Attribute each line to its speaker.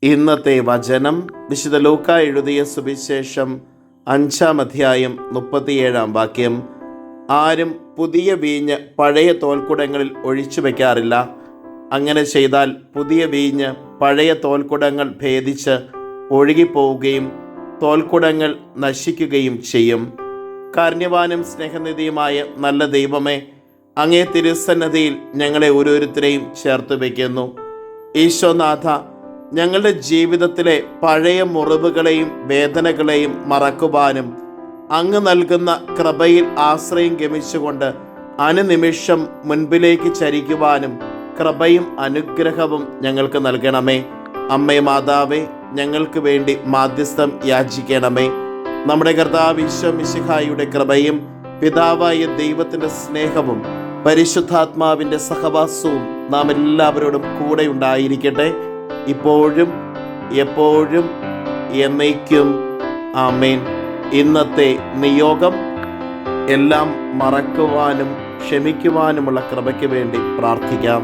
Speaker 1: ഇന്നത്തെ വചനം വിശുദ്ധ ലൂക്കാ എഴുതിയ സുവിശേഷം 5-ാം അധ്യായം 37-ാം വാക്യം. ആരും പുതിയ വീഞ്ഞ് പഴയ തോൽക്കുടങ്ങളിൽ ഒഴിച്ചു വയ്ക്കാറില്ല. അങ്ങനെ ചെയ്താൽ പുതിയ വീഞ്ഞ് പഴയ തോൽക്കുടങ്ങൾ ഭേദിച്ച് ഒഴുകിപ്പോവുകയും തോൽക്കുടങ്ങൾ നശിക്കുകയും ചെയ്യും. കാരുണ്യവാനും സ്നേഹനിധിയുമായ നല്ല ദൈവമേ, അങ്ങേ തിരുസന്നിധിയിൽ ഞങ്ങളെ ഓരോരുത്തരെയും ചേർത്ത് വയ്ക്കുന്നു. ഈശോനാഥ, ഞങ്ങളുടെ ജീവിതത്തിലെ പഴയ മുറിവുകളെയും വേദനകളെയും മറക്കുവാനും അങ്ങ് നൽകുന്ന കൃപയിൽ ആശ്രയം ഗമിച്ചുകൊണ്ട് അനുനിമിഷം മുൻപിലേക്ക് ചരിക്കുവാനും കൃപയും അനുഗ്രഹവും ഞങ്ങൾക്ക് നൽകണമേ. അമ്മേ മാതാവേ, ഞങ്ങൾക്ക് വേണ്ടി മാധ്യസ്ഥം യാചിക്കണമേ. നമ്മുടെ കർത്താവ് ഈശോ മിശിഹായുടെ കൃപയും പിതാവായ ദൈവത്തിൻ്റെ സ്നേഹവും പരിശുദ്ധാത്മാവിൻ്റെ സഹവാസവും നാം എല്ലാവരോടും കൂടെ ഉണ്ടായിരിക്കട്ടെ, ഇപ്പോഴും എപ്പോഴും എന്നേക്കും. ആമേൻ. ഇന്നത്തെ നിയോഗം: എല്ലാം മറക്കുവാനും ക്ഷമിക്കുവാനുമുള്ള കൃപയ്ക്ക് വേണ്ടി പ്രാർത്ഥിക്കാം.